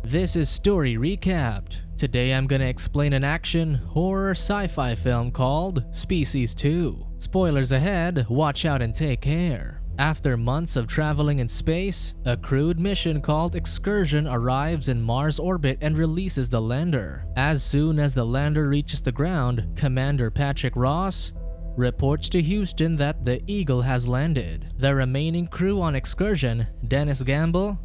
This is Story Recapped. Today I'm gonna explain an action, horror, sci-fi film called Species 2. Spoilers ahead, watch out and take care. After months of traveling in space, a crewed mission called Excursion arrives in Mars orbit and releases the lander. As soon as the lander reaches the ground, Commander Patrick Ross reports to Houston that the Eagle has landed. The remaining crew on Excursion, Dennis Gamble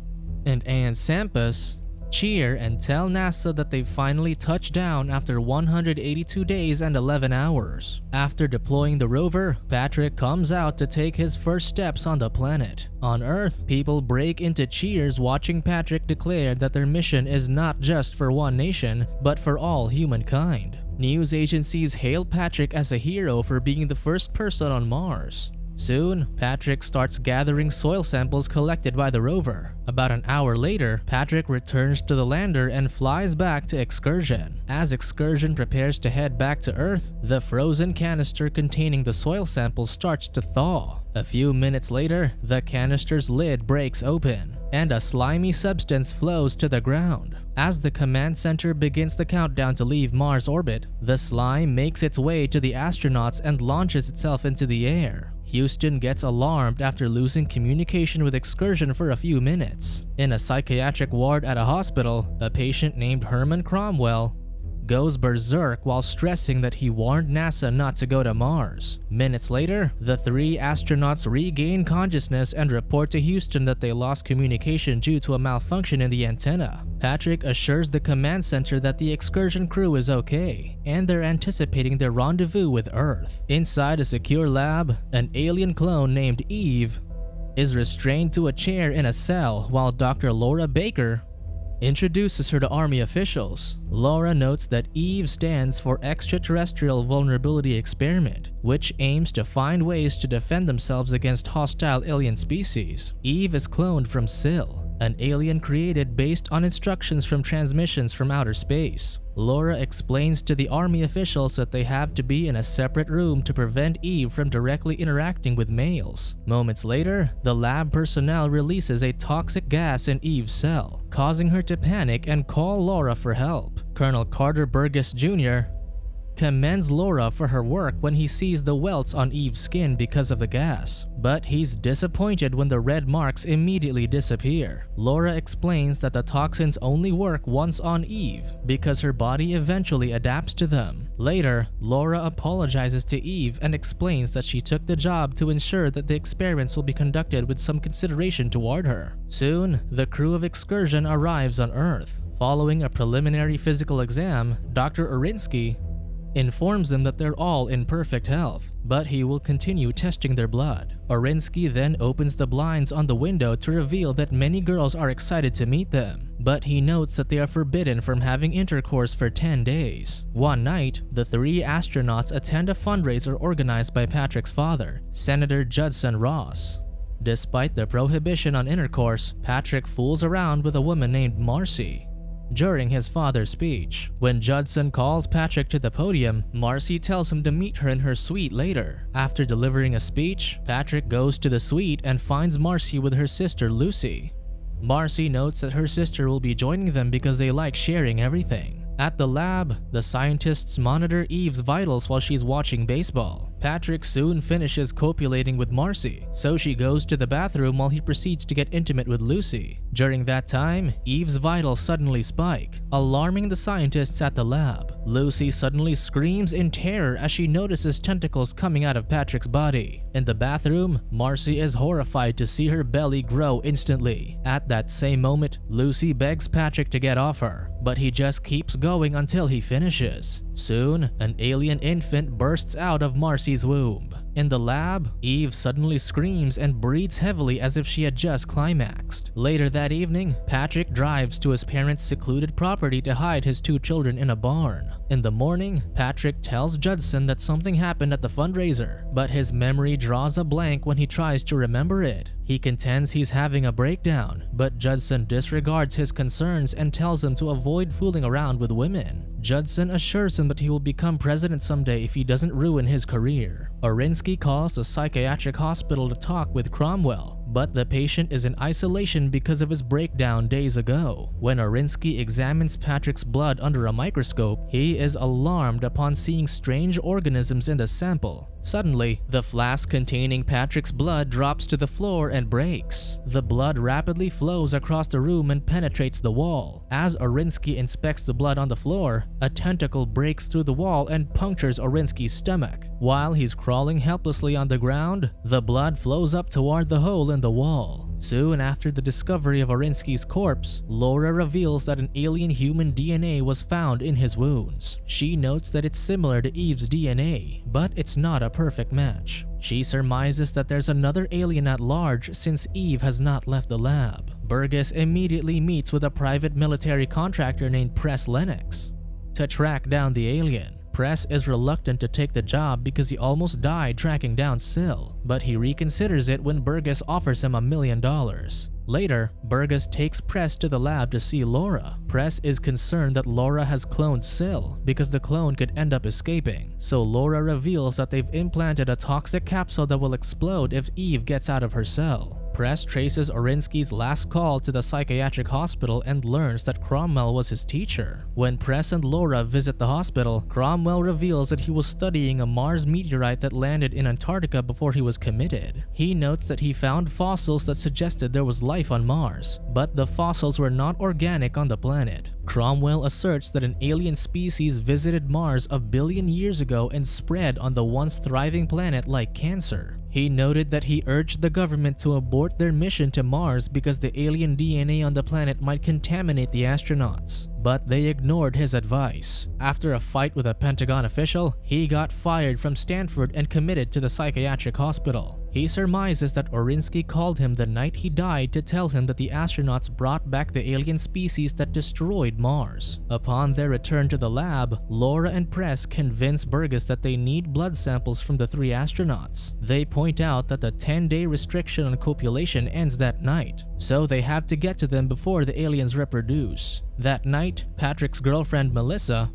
and Ann Sampas, cheer and tell NASA that they finally touched down after 182 days and 11 hours. After deploying the rover, Patrick comes out to take his first steps on the planet. On Earth, people break into cheers watching Patrick declare that their mission is not just for one nation, but for all humankind. News agencies hail Patrick as a hero for being the first person on Mars. Soon, Patrick starts gathering soil samples collected by the rover. About an hour later, Patrick returns to the lander and flies back to Excursion. As Excursion prepares to head back to Earth, the frozen canister containing the soil samples starts to thaw. A few minutes later, the canister's lid breaks open, and a slimy substance flows to the ground. As the command center begins the countdown to leave Mars orbit, the slime makes its way to the astronauts and launches itself into the air. Houston gets alarmed after losing communication with Excursion for a few minutes. In a psychiatric ward at a hospital, a patient named Herman Cromwell goes berserk while stressing that he warned NASA not to go to Mars. Minutes later, the three astronauts regain consciousness and report to Houston that they lost communication due to a malfunction in the antenna. Patrick assures the command center that the Excursion crew is okay, and they're anticipating their rendezvous with Earth. Inside a secure lab, an alien clone named Eve is restrained to a chair in a cell while Dr. Laura Baker introduces her to Army officials. Laura notes that Eve stands for Extraterrestrial Vulnerability Experiment, which aims to find ways to defend themselves against hostile alien species. Eve is cloned from Syl, an alien created based on instructions from transmissions from outer space. Laura explains to the Army officials that they have to be in a separate room to prevent Eve from directly interacting with males. Moments later, the lab personnel releases a toxic gas in Eve's cell, causing her to panic and call Laura for help. Colonel Carter Burgess Jr. commends Laura for her work when he sees the welts on Eve's skin because of the gas, but he's disappointed when the red marks immediately disappear. Laura explains that the toxins only work once on Eve because her body eventually adapts to them. Later, Laura apologizes to Eve and explains that she took the job to ensure that the experiments will be conducted with some consideration toward her. Soon, the crew of Excursion arrives on Earth. Following a preliminary physical exam, Dr. Orinsky informs them that they're all in perfect health, but he will continue testing their blood. Orinsky then opens the blinds on the window to reveal that many girls are excited to meet them, but he notes that they are forbidden from having intercourse for 10 days. One night, the three astronauts attend a fundraiser organized by Patrick's father, Senator Judson Ross. Despite the prohibition on intercourse, Patrick fools around with a woman named Marcy during his father's speech. When Judson calls Patrick to the podium, Marcy tells him to meet her in her suite later. After delivering a speech, Patrick goes to the suite and finds Marcy with her sister Lucy. Marcy notes that her sister will be joining them because they like sharing everything. At the lab, the scientists monitor Eve's vitals while she's watching baseball. Patrick soon finishes copulating with Marcy, so she goes to the bathroom while he proceeds to get intimate with Lucy. During that time, Eve's vitals suddenly spike, alarming the scientists at the lab. Lucy suddenly screams in terror as she notices tentacles coming out of Patrick's body. In the bathroom, Marcy is horrified to see her belly grow instantly. At that same moment, Lucy begs Patrick to get off her, but he just keeps going until he finishes. Soon, an alien infant bursts out of Marcy's womb. In the lab, Eve suddenly screams and breathes heavily as if she had just climaxed. Later that evening, Patrick drives to his parents' secluded property to hide his two children in a barn. In the morning, Patrick tells Judson that something happened at the fundraiser, but his memory draws a blank when he tries to remember it. He contends he's having a breakdown, but Judson disregards his concerns and tells him to avoid fooling around with women. Judson assures him that he will become president someday if he doesn't ruin his career. Orinsky calls the psychiatric hospital to talk with Cromwell, but the patient is in isolation because of his breakdown days ago. When Orinsky examines Patrick's blood under a microscope, he is alarmed upon seeing strange organisms in the sample. Suddenly, the flask containing Patrick's blood drops to the floor and breaks. The blood rapidly flows across the room and penetrates the wall. As Orinsky inspects the blood on the floor, a tentacle breaks through the wall and punctures Orinsky's stomach. While he's crawling helplessly on the ground, the blood flows up toward the hole in the wall. Soon after the discovery of Orinsky's corpse, Laura reveals that an alien human DNA was found in his wounds. She notes that it's similar to Eve's DNA, but it's not a perfect match. She surmises that there's another alien at large since Eve has not left the lab. Burgess immediately meets with a private military contractor named Press Lennox to track down the alien. Press is reluctant to take the job because he almost died tracking down Syl, but he reconsiders it when Burgess offers him $1 million. Later, Burgess takes Press to the lab to see Laura. Press is concerned that Laura has cloned Syl because the clone could end up escaping, so Laura reveals that they've implanted a toxic capsule that will explode if Eve gets out of her cell. Press traces Orinsky's last call to the psychiatric hospital and learns that Cromwell was his teacher. When Press and Laura visit the hospital, Cromwell reveals that he was studying a Mars meteorite that landed in Antarctica before he was committed. He notes that he found fossils that suggested there was life on Mars, but the fossils were not organic on the planet. Cromwell asserts that an alien species visited Mars 1 billion years ago and spread on the once thriving planet like cancer. He noted that he urged the government to abort their mission to Mars because the alien DNA on the planet might contaminate the astronauts, but they ignored his advice. After a fight with a Pentagon official, he got fired from Stanford and committed to the psychiatric hospital. He surmises that Orinsky called him the night he died to tell him that the astronauts brought back the alien species that destroyed Mars. Upon their return to the lab, Laura and Press convince Burgess that they need blood samples from the 3 astronauts. They point out that the 10-day restriction on copulation ends that night, so they have to get to them before the aliens reproduce. That night, Patrick's girlfriend Melissa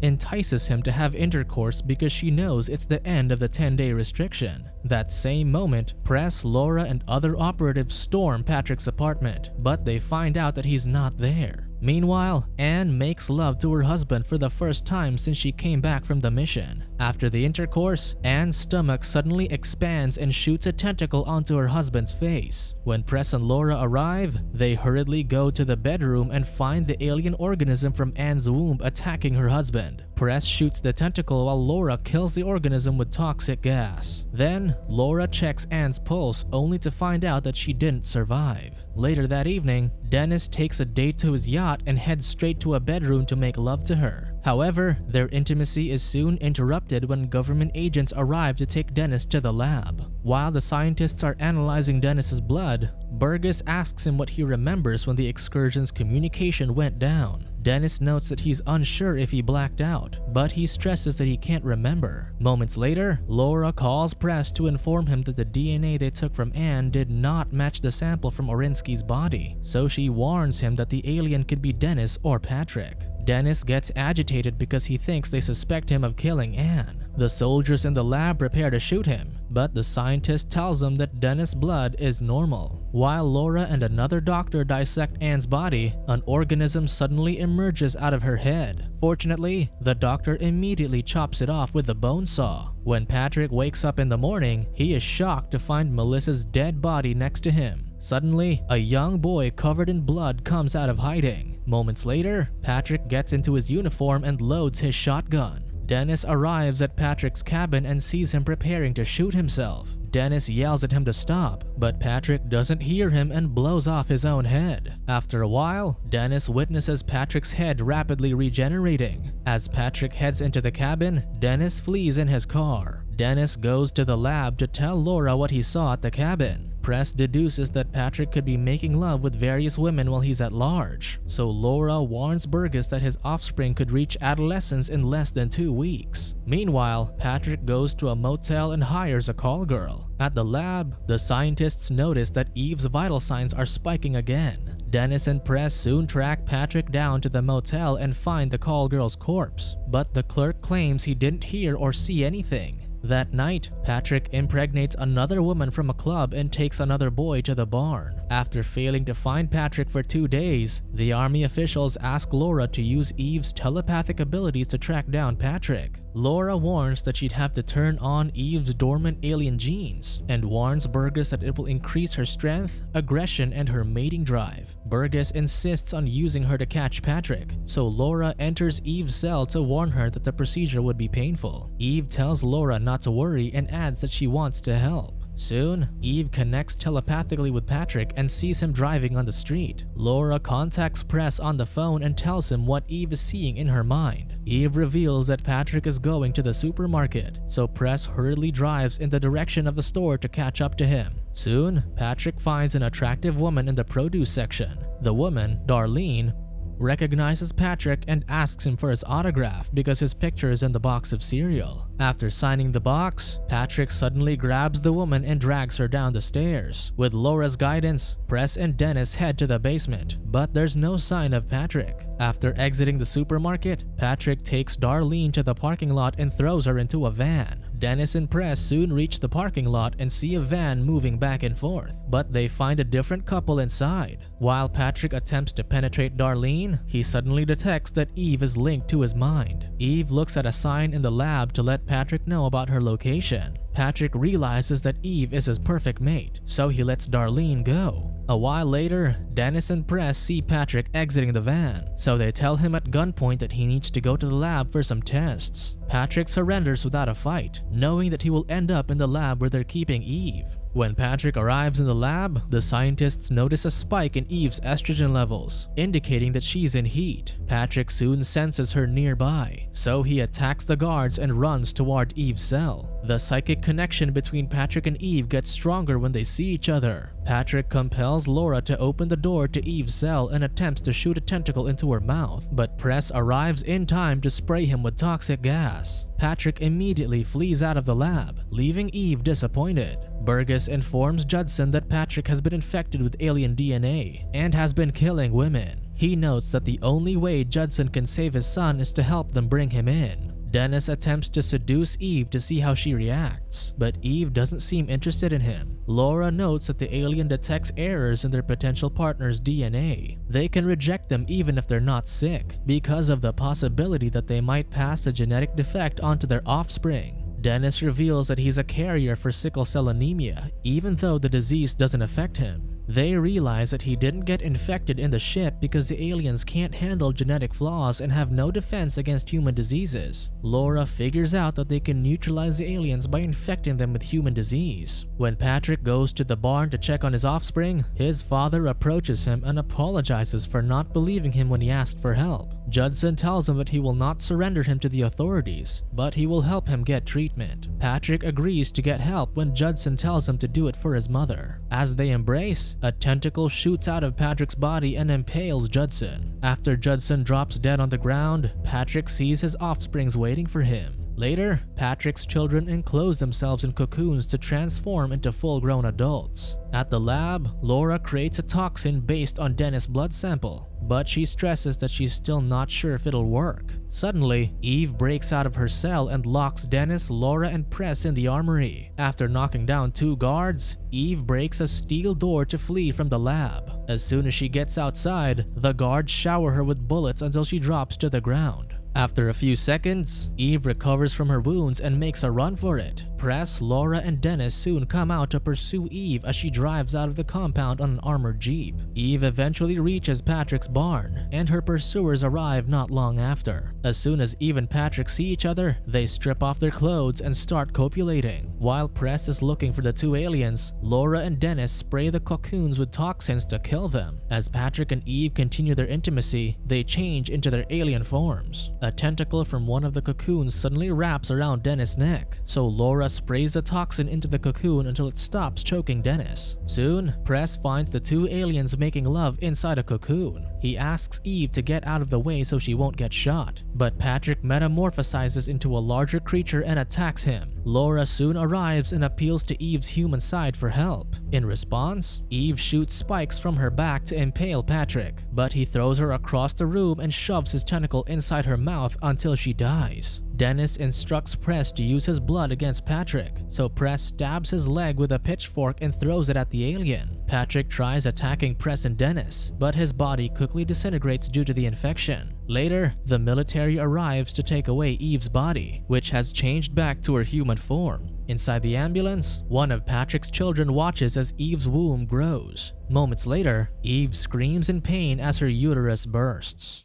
entices him to have intercourse because she knows it's the end of the 10-day restriction. That same moment, Press, Laura, and other operatives storm Patrick's apartment, but they find out that he's not there. Meanwhile, Anne makes love to her husband for the first time since she came back from the mission. After the intercourse, Anne's stomach suddenly expands and shoots a tentacle onto her husband's face. When Press and Laura arrive, they hurriedly go to the bedroom and find the alien organism from Anne's womb attacking her husband. Press shoots the tentacle while Laura kills the organism with toxic gas. Then, Laura checks Anne's pulse only to find out that she didn't survive. Later that evening, Dennis takes a date to his yacht and heads straight to a bedroom to make love to her. However, their intimacy is soon interrupted when government agents arrive to take Dennis to the lab. While the scientists are analyzing Dennis's blood, Burgess asks him what he remembers when the excursion's communication went down. Dennis notes that he's unsure if he blacked out, but he stresses that he can't remember. Moments later, Laura calls Press to inform him that the DNA they took from Anne did not match the sample from Orinsky's body, so she warns him that the alien could be Dennis or Patrick. Dennis gets agitated because he thinks they suspect him of killing Anne. The soldiers in the lab prepare to shoot him, but the scientist tells them that Dennis' blood is normal. While Laura and another doctor dissect Anne's body, an organism suddenly emerges out of her head. Fortunately, the doctor immediately chops it off with a bone saw. When Patrick wakes up in the morning, he is shocked to find Melissa's dead body next to him. Suddenly, a young boy covered in blood comes out of hiding. Moments later, Patrick gets into his uniform and loads his shotgun. Dennis arrives at Patrick's cabin and sees him preparing to shoot himself. Dennis yells at him to stop, but Patrick doesn't hear him and blows off his own head. After a while, Dennis witnesses Patrick's head rapidly regenerating. As Patrick heads into the cabin, Dennis flees in his car. Dennis goes to the lab to tell Laura what he saw at the cabin. Press deduces that Patrick could be making love with various women while he's at large, so Laura warns Burgess that his offspring could reach adolescence in less than 2 weeks. Meanwhile, Patrick goes to a motel and hires a call girl. At the lab, the scientists notice that Eve's vital signs are spiking again. Dennis and Press soon track Patrick down to the motel and find the call girl's corpse, but the clerk claims he didn't hear or see anything. That night, Patrick impregnates another woman from a club and takes another boy to the barn. After failing to find Patrick for 2 days, the army officials ask Laura to use Eve's telepathic abilities to track down Patrick. Laura warns that she'd have to turn on Eve's dormant alien genes, and warns Burgess that it will increase her strength, aggression, and her mating drive. Burgess insists on using her to catch Patrick, so Laura enters Eve's cell to warn her that the procedure would be painful. Eve tells Laura not to worry and adds that she wants to help. Soon, Eve connects telepathically with Patrick and sees him driving on the street. Laura contacts Press on the phone and tells him what Eve is seeing in her mind. Eve reveals that Patrick is going to the supermarket, so Press hurriedly drives in the direction of the store to catch up to him. Soon, Patrick finds an attractive woman in the produce section. The woman, Darlene, recognizes Patrick and asks him for his autograph because his picture is in the box of cereal. After signing the box, Patrick suddenly grabs the woman and drags her down the stairs. With Laura's guidance, Press and Dennis head to the basement, but there's no sign of Patrick. After exiting the supermarket, Patrick takes Darlene to the parking lot and throws her into a van. Dennis and Press soon reach the parking lot and see a van moving back and forth, but they find a different couple inside. While Patrick attempts to penetrate Darlene, he suddenly detects that Eve is linked to his mind. Eve looks at a sign in the lab to let Patrick know about her location. Patrick realizes that Eve is his perfect mate, so he lets Darlene go. A while later, Dennis and Press see Patrick exiting the van, so they tell him at gunpoint that he needs to go to the lab for some tests. Patrick surrenders without a fight, knowing that he will end up in the lab where they're keeping Eve. When Patrick arrives in the lab, the scientists notice a spike in Eve's estrogen levels, indicating that she's in heat. Patrick soon senses her nearby, so he attacks the guards and runs toward Eve's cell. The psychic connection between Patrick and Eve gets stronger when they see each other. Patrick compels Laura to open the door to Eve's cell and attempts to shoot a tentacle into her mouth, but Press arrives in time to spray him with toxic gas. Patrick immediately flees out of the lab, leaving Eve disappointed. Burgess informs Judson that Patrick has been infected with alien DNA and has been killing women. He notes that the only way Judson can save his son is to help them bring him in. Dennis attempts to seduce Eve to see how she reacts, but Eve doesn't seem interested in him. Laura notes that the alien detects errors in their potential partner's DNA. They can reject them even if they're not sick, because of the possibility that they might pass a genetic defect onto their offspring. Dennis reveals that he's a carrier for sickle cell anemia, even though the disease doesn't affect him. They realize that he didn't get infected in the ship because the aliens can't handle genetic flaws and have no defense against human diseases. Laura figures out that they can neutralize the aliens by infecting them with human disease. When Patrick goes to the barn to check on his offspring, his father approaches him and apologizes for not believing him when he asked for help. Judson tells him that he will not surrender him to the authorities, but he will help him get treatment. Patrick agrees to get help when Judson tells him to do it for his mother. As they embrace, a tentacle shoots out of Patrick's body and impales Judson. After Judson drops dead on the ground, Patrick sees his offsprings waiting for him. Later, Patrick's children enclose themselves in cocoons to transform into full-grown adults. At the lab, Laura creates a toxin based on Dennis' blood sample, but she stresses that she's still not sure if it'll work. Suddenly, Eve breaks out of her cell and locks Dennis, Laura, and Press in the armory. After knocking down 2 guards, Eve breaks a steel door to flee from the lab. As soon as she gets outside, the guards shower her with bullets until she drops to the ground. After a few seconds, Eve recovers from her wounds and makes a run for it. Press, Laura, and Dennis soon come out to pursue Eve as she drives out of the compound on an armored jeep. Eve eventually reaches Patrick's barn, and her pursuers arrive not long after. As soon as Eve and Patrick see each other, they strip off their clothes and start copulating. While Press is looking for the 2 aliens, Laura and Dennis spray the cocoons with toxins to kill them. As Patrick and Eve continue their intimacy, they change into their alien forms. A tentacle from one of the cocoons suddenly wraps around Dennis' neck, so Laura sprays the toxin into the cocoon until it stops choking Dennis. Soon, Press finds the 2 aliens making love inside a cocoon. He asks Eve to get out of the way so she won't get shot, but Patrick metamorphosizes into a larger creature and attacks him. Laura soon arrives and appeals to Eve's human side for help. In response, Eve shoots spikes from her back to impale Patrick, but he throws her across the room and shoves his tentacle inside her mouth until she dies. Dennis instructs Press to use his blood against Patrick, so Press stabs his leg with a pitchfork and throws it at the alien. Patrick tries attacking Press and Dennis, but his body quickly disintegrates due to the infection. Later, the military arrives to take away Eve's body, which has changed back to her human form. Inside the ambulance, one of Patrick's children watches as Eve's womb grows. Moments later, Eve screams in pain as her uterus bursts.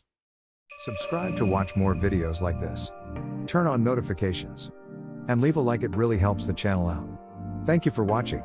Subscribe to watch more videos like this. Turn on notifications. And leave a like, it really helps the channel out. Thank you for watching.